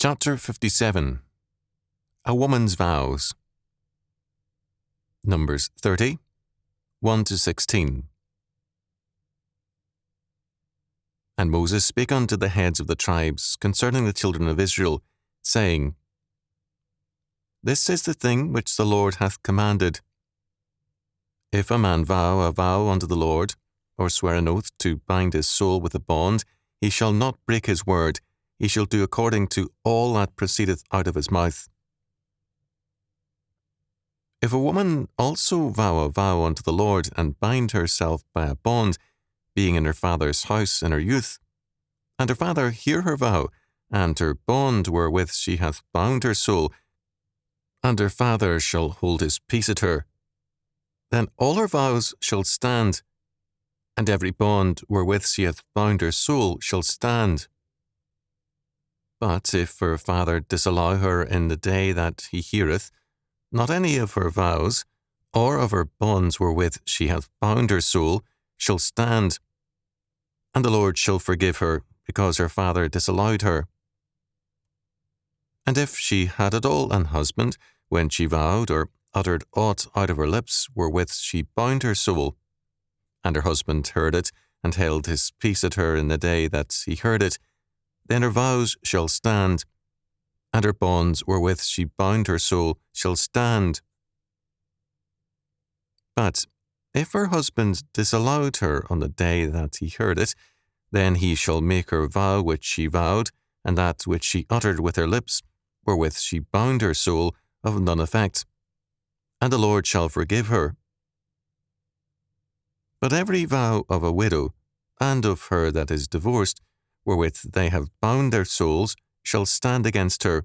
Chapter 57. A Woman's Vows. Numbers 30, 1-16. And Moses spake unto the heads of the tribes concerning the children of Israel, saying, This is the thing which the Lord hath commanded. If a man vow a vow unto the Lord, or swear an oath to bind his soul with a bond, he shall not break his word. He shall do according to all that proceedeth out of his mouth. If a woman also vow a vow unto the Lord, and bind herself by a bond, being in her father's house in her youth, and her father hear her vow, and her bond wherewith she hath bound her soul, and her father shall hold his peace at her, then all her vows shall stand, and every bond wherewith she hath bound her soul shall stand. But if her father disallow her in the day that he heareth, not any of her vows, or of her bonds wherewith she hath bound her soul, shall stand, and the Lord shall forgive her, because her father disallowed her. And if she had at all an husband, when she vowed or uttered aught out of her lips wherewith she bound her soul, and her husband heard it, and held his peace at her in the day that he heard it, then her vows shall stand, and her bonds wherewith she bound her soul shall stand. But if her husband disallowed her on the day that he heard it, then he shall make her vow which she vowed, and that which she uttered with her lips, wherewith she bound her soul, of none effect, and the Lord shall forgive her. But every vow of a widow, and of her that is divorced, wherewith they have bound their souls, shall stand against her.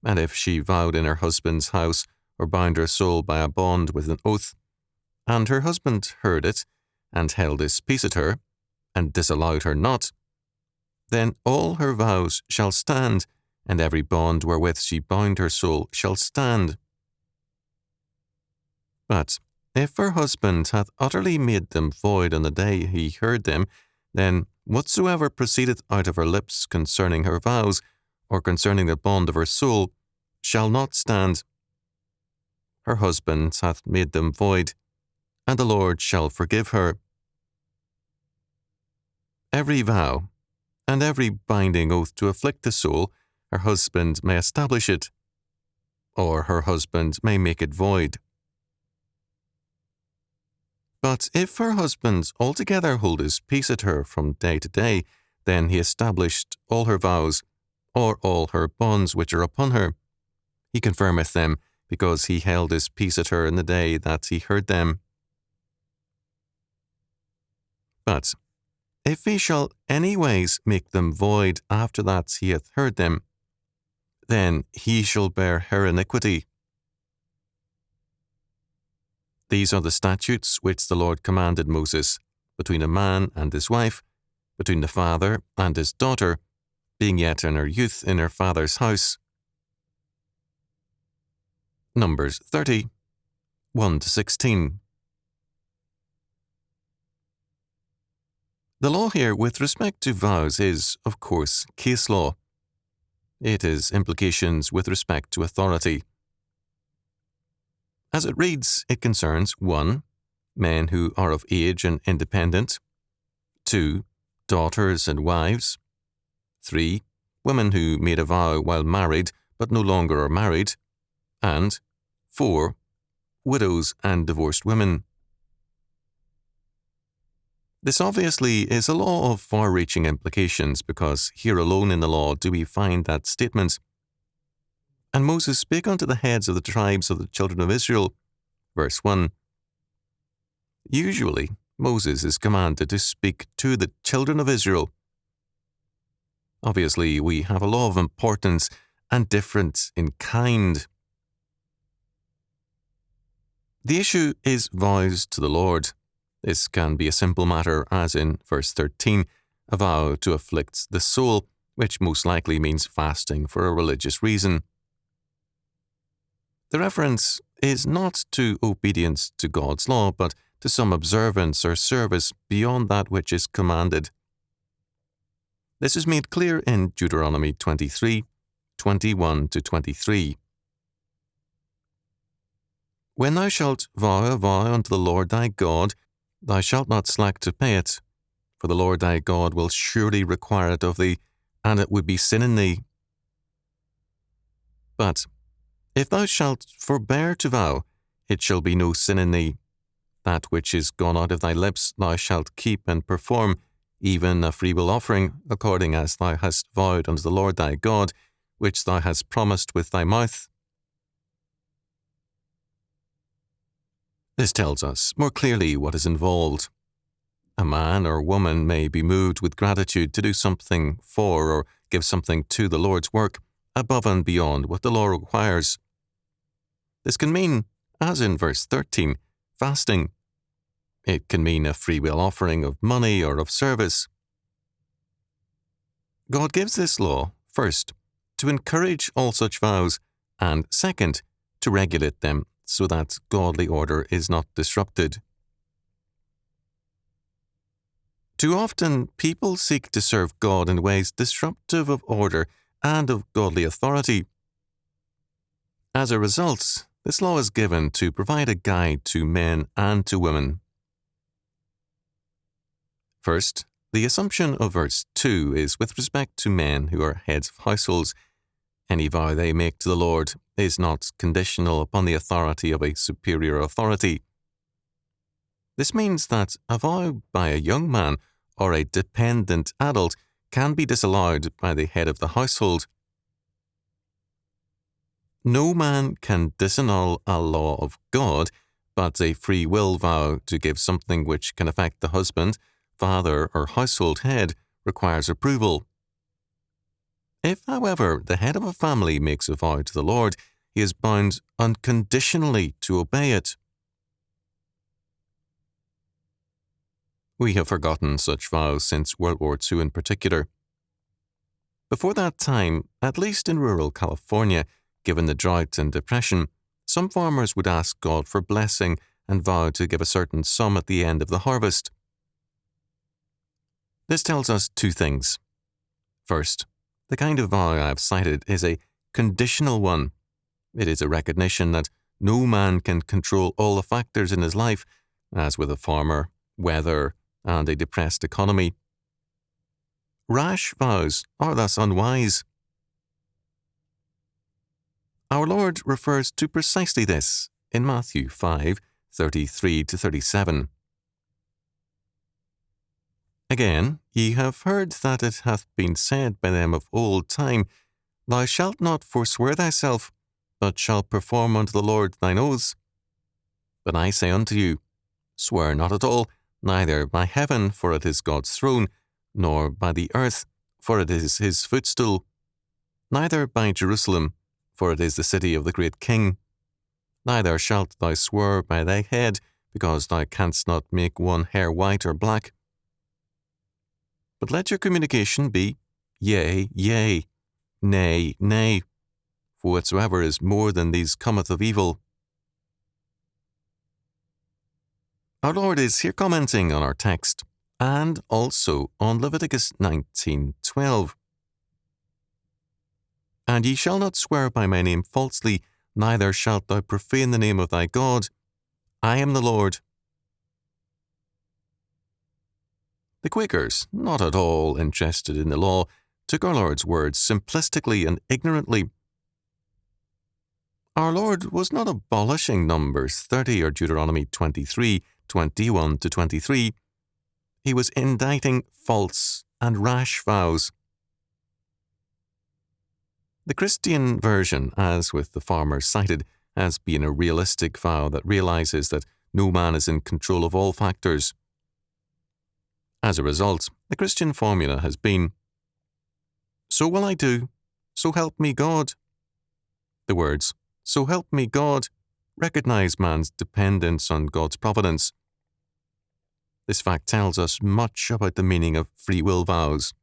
And if she vowed in her husband's house, or bound her soul by a bond with an oath, and her husband heard it, and held his peace at her, and disallowed her not, then all her vows shall stand, and every bond wherewith she bound her soul shall stand. But if her husband hath utterly made them void on the day he heard them, then whatsoever proceedeth out of her lips concerning her vows, or concerning the bond of her soul, shall not stand. Her husband hath made them void, and the Lord shall forgive her. Every vow, and every binding oath to afflict the soul, her husband may establish it, or her husband may make it void. But if her husband altogether hold his peace at her from day to day, then he established all her vows, or all her bonds which are upon her. He confirmeth them, because he held his peace at her in the day that he heard them. But if he shall anyways make them void after that he hath heard them, then he shall bear her iniquity. These are the statutes which the Lord commanded Moses, between a man and his wife, between the father and his daughter, being yet in her youth in her father's house. Numbers 30, 1-16. The law here with respect to vows is, of course, case law. It is implications with respect to authority. As it reads, it concerns 1. Men who are of age and independent, 2. Daughters and wives, 3. Women who made a vow while married but no longer are married, and 4. Widows and divorced women. This obviously is a law of far-reaching implications, because here alone in the law do we find that statement. And Moses spake unto the heads of the tribes of the children of Israel. Verse 1. Usually, Moses is commanded to speak to the children of Israel. Obviously, we have a law of importance and difference in kind. The issue is vows to the Lord. This can be a simple matter, as in verse 13, a vow to afflict the soul, which most likely means fasting for a religious reason. The reference is not to obedience to God's law, but to some observance or service beyond that which is commanded. This is made clear in Deuteronomy 23, 21 to 23. When thou shalt vow a vow unto the Lord thy God, thou shalt not slack to pay it, for the Lord thy God will surely require it of thee, and it would be sin in thee. But if thou shalt forbear to vow, it shall be no sin in thee. That which is gone out of thy lips thou shalt keep and perform, even a freewill offering, according as thou hast vowed unto the Lord thy God, which thou hast promised with thy mouth. This tells us more clearly what is involved. A man or woman may be moved with gratitude to do something for or give something to the Lord's work above and beyond what the law requires. This can mean, as in verse 13, fasting. It can mean a freewill offering of money or of service. God gives this law, first, to encourage all such vows, and second, to regulate them so that godly order is not disrupted. Too often, people seek to serve God in ways disruptive of order and of godly authority. As a result, this law is given to provide a guide to men and to women. First, the assumption of verse 2 is with respect to men who are heads of households. Any vow they make to the Lord is not conditional upon the authority of a superior authority. This means that a vow by a young man or a dependent adult can be disallowed by the head of the household. No man can disannul a law of God, but a free will vow to give something which can affect the husband, father, or household head requires approval. If, however, the head of a family makes a vow to the Lord, he is bound unconditionally to obey it. We have forgotten such vows since World War II in particular. Before that time, at least in rural California, given the drought and depression, some farmers would ask God for blessing and vow to give a certain sum at the end of the harvest. This tells us two things. First, the kind of vow I have cited is a conditional one. It is a recognition that no man can control all the factors in his life, as with a farmer, weather, and a depressed economy. Rash vows are thus unwise. Our Lord refers to precisely this in Matthew 5:33 to 37. Again, ye have heard that it hath been said by them of old time, Thou shalt not forswear thyself, but shalt perform unto the Lord thine oaths. But I say unto you, swear not at all, neither by heaven, for it is God's throne, nor by the earth, for it is his footstool, neither by Jerusalem, for it is the city of the great King. Neither shalt thou swear by thy head, because thou canst not make one hair white or black. But let your communication be, yea, yea, nay, nay, for whatsoever is more than these cometh of evil. Our Lord is here commenting on our text, and also on Leviticus 19:12. And ye shall not swear by my name falsely, neither shalt thou profane the name of thy God. I am the Lord. The Quakers, not at all interested in the law, took our Lord's words simplistically and ignorantly. Our Lord was not abolishing Numbers 30 or Deuteronomy 23:21 to 23. He was indicting false and rash vows. The Christian version, as with the farmers cited, has been a realistic vow that realizes that no man is in control of all factors. As a result, the Christian formula has been, so will I do, so help me God. The words, so help me God, recognize man's dependence on God's providence. This fact tells us much about the meaning of free will vows.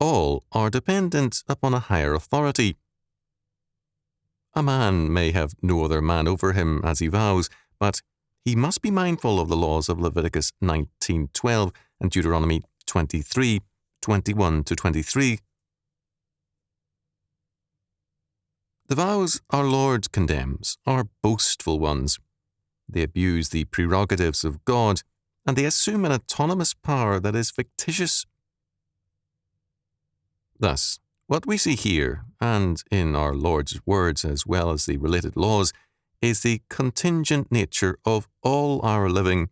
All are dependent upon a higher authority. A man may have no other man over him as he vows, but he must be mindful of the laws of Leviticus 19:12 and Deuteronomy 23:21 to 23. The vows our Lord condemns are boastful ones. They abuse the prerogatives of God, and they assume an autonomous power that is fictitious. Thus, what we see here, and in our Lord's words as well as the related laws, is the contingent nature of all our living.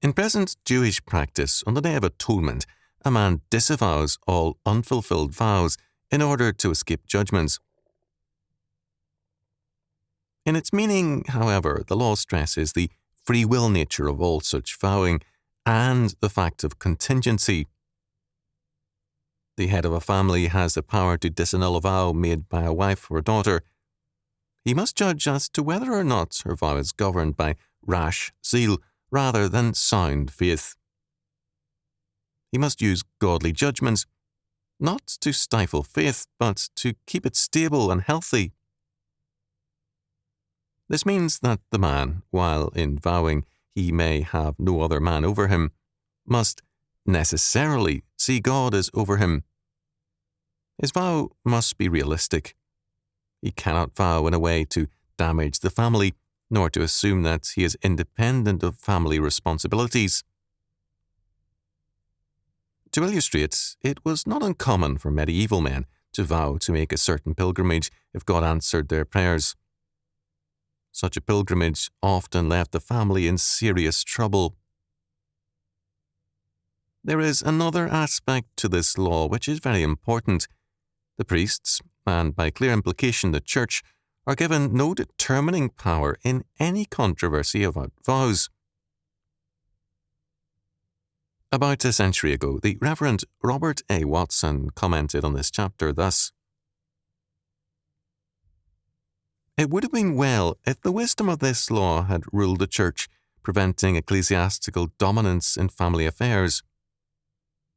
In present Jewish practice, on the Day of Atonement, a man disavows all unfulfilled vows in order to escape judgments. In its meaning, however, the law stresses the free will nature of all such vowing and the fact of contingency. The head of a family has the power to disannul a vow made by a wife or a daughter. He must judge as to whether or not her vow is governed by rash zeal rather than sound faith. He must use godly judgments, not to stifle faith, but to keep it stable and healthy. This means that the man, while in vowing he may have no other man over him, must necessarily see God as over him. His vow must be realistic. He cannot vow in a way to damage the family, nor to assume that he is independent of family responsibilities. To illustrate, it was not uncommon for medieval men to vow to make a certain pilgrimage if God answered their prayers. Such a pilgrimage often left the family in serious trouble. There is another aspect to this law which is very important. The priests, and by clear implication the Church, are given no determining power in any controversy about vows. About a century ago, the Reverend Robert A. Watson commented on this chapter thus: "It would have been well if the wisdom of this law had ruled the Church, preventing ecclesiastical dominance in family affairs.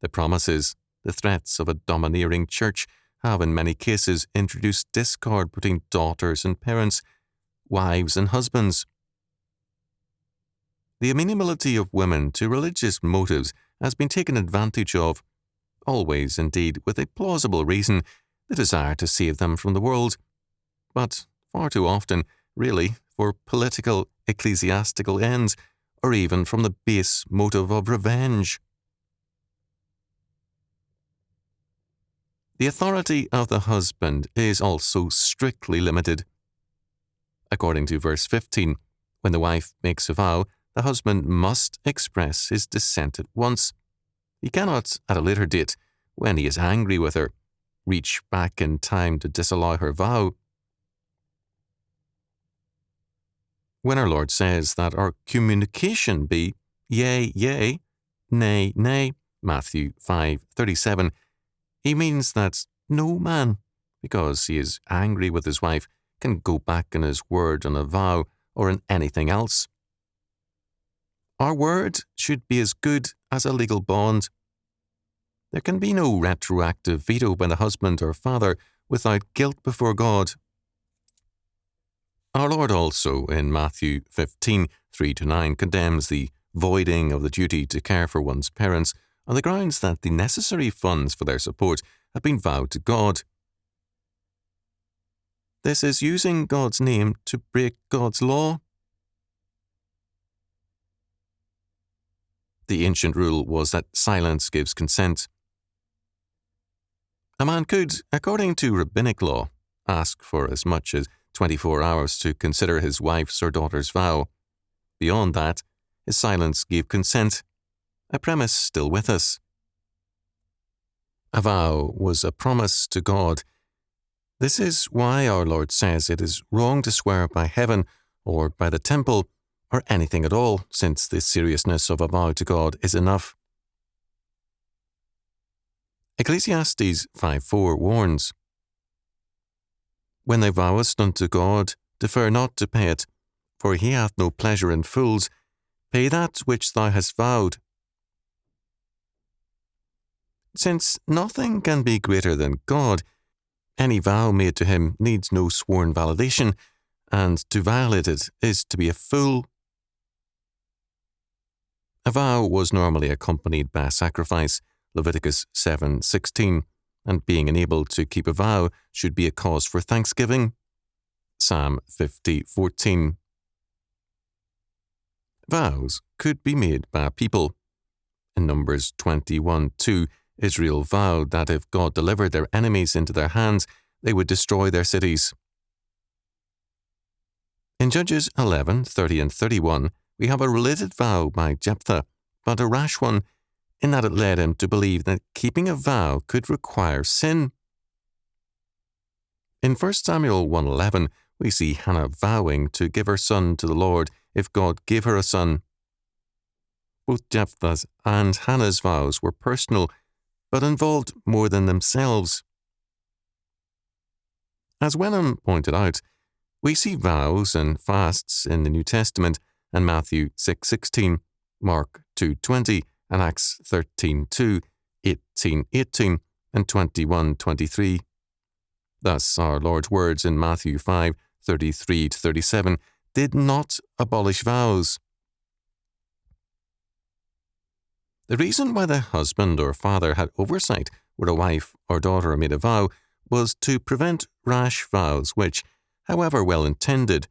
The promises, the threats of a domineering Church have in many cases introduced discord between daughters and parents, wives and husbands. The amenability of women to religious motives has been taken advantage of, always indeed with a plausible reason, the desire to save them from the world, but far too often, really, for political, ecclesiastical ends, or even from the base motive of revenge. The authority of the husband is also strictly limited. According to verse 15, when the wife makes a vow, the husband must express his dissent at once. He cannot, at a later date, when he is angry with her, reach back in time to disallow her vow. When our Lord says that our communication be yea, yea, nay, nay, Matthew 5:37, he means that no man, because he is angry with his wife, can go back in his word on a vow or in anything else. Our word should be as good as a legal bond. There can be no retroactive veto by the husband or father without guilt before God. Our Lord also, in Matthew 15:3-9, condemns the voiding of the duty to care for one's parents on the grounds that the necessary funds for their support have been vowed to God. This is using God's name to break God's law. The ancient rule was that silence gives consent. A man could, according to rabbinic law, ask for as much as 24 hours to consider his wife's or daughter's vow. Beyond that, his silence gave consent, a premise still with us. A vow was a promise to God. This is why our Lord says it is wrong to swear by heaven or by the temple or anything at all, since the seriousness of a vow to God is enough. Ecclesiastes 5:4 warns, "When thou vowest unto God, defer not to pay it, for he hath no pleasure in fools. Pay that which thou hast vowed." Since nothing can be greater than God, any vow made to him needs no sworn validation, and to violate it is to be a fool. A vow was normally accompanied by a sacrifice, Leviticus 7:16, and being unable to keep a vow should be a cause for thanksgiving. Psalm 50:14. Vows could be made by people. In Numbers 21:2, Israel vowed that if God delivered their enemies into their hands, they would destroy their cities. In Judges 11:30 and 31, we have a related vow by Jephthah, but a rash one, in that it led him to believe that keeping a vow could require sin. In 1 Samuel 1:11, we see Hannah vowing to give her son to the Lord if God gave her a son. Both Jephthah's and Hannah's vows were personal, but involved more than themselves. As Wenham pointed out, we see vows and fasts in the New Testament and Matthew 6:16, Mark 2:20, and Acts 13:2, 18:18, and 21:23. Thus, our Lord's words in Matthew 5:33-37 did not abolish vows. The reason why the husband or father had oversight where a wife or daughter made a vow was to prevent rash vows which, however well intended,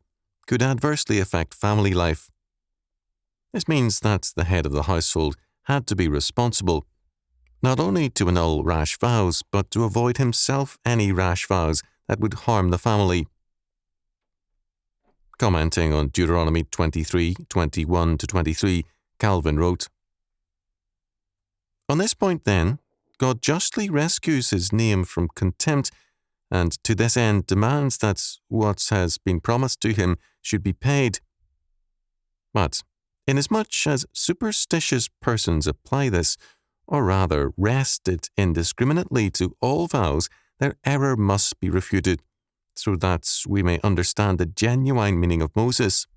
could adversely affect family life. This means that the head of the household had to be responsible, not only to annul rash vows, but to avoid himself any rash vows that would harm the family. Commenting on Deuteronomy 23:21-23, Calvin wrote, "On this point, then, God justly rescues his name from contempt, and to this end demands that what has been promised to him should be paid. But, inasmuch as superstitious persons apply this, or rather wrest it indiscriminately to all vows, their error must be refuted, so that we may understand the genuine meaning of Moses.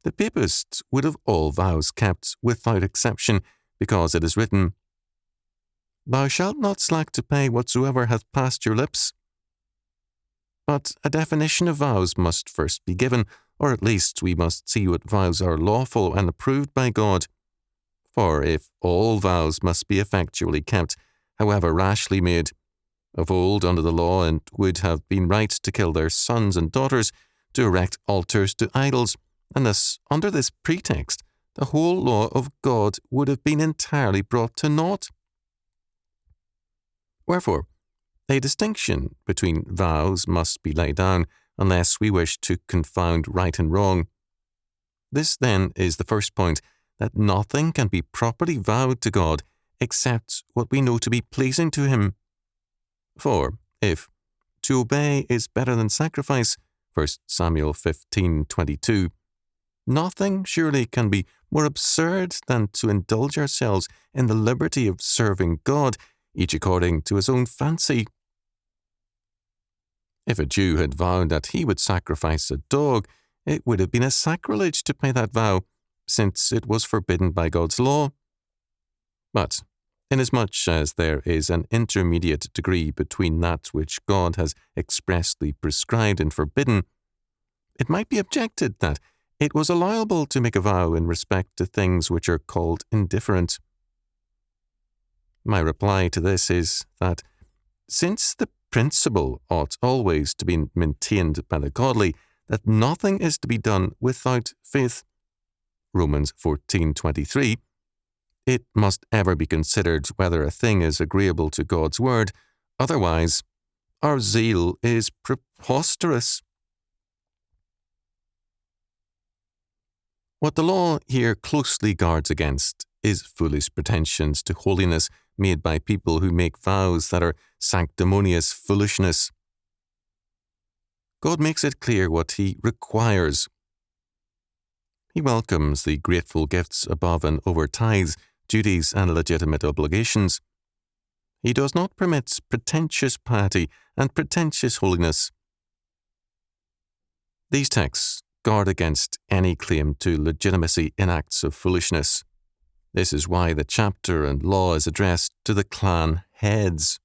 The papists would have all vows kept without exception, because it is written, 'Thou shalt not slack to pay whatsoever hath passed your lips.' But a definition of vows must first be given, or at least we must see what vows are lawful and approved by God. For if all vows must be effectually kept, however rashly made, of old under the law it would have been right to kill their sons and daughters, to erect altars to idols, and thus, under this pretext, the whole law of God would have been entirely brought to naught. Wherefore, a distinction between vows must be laid down, unless we wish to confound right and wrong. This, then, is the first point, that nothing can be properly vowed to God except what we know to be pleasing to him. For, if to obey is better than sacrifice, 1 Samuel 15:22, nothing surely can be more absurd than to indulge ourselves in the liberty of serving God, each according to his own fancy. If a Jew had vowed that he would sacrifice a dog, it would have been a sacrilege to pay that vow, since it was forbidden by God's law. But, inasmuch as there is an intermediate degree between that which God has expressly prescribed and forbidden, it might be objected that it was allowable to make a vow in respect to things which are called indifferent. My reply to this is that, since the principle ought always to be maintained by the godly, that nothing is to be done without faith, Romans 14:23, it must ever be considered whether a thing is agreeable to God's word, otherwise our zeal is preposterous. What the law here closely guards against is foolish pretensions to holiness made by people who make vows that are sanctimonious foolishness. God makes it clear what he requires. He welcomes the grateful gifts above and over tithes, duties, and legitimate obligations. He does not permit pretentious piety and pretentious holiness. These texts guard against any claim to legitimacy in acts of foolishness. This is why the chapter and law is addressed to the clan heads.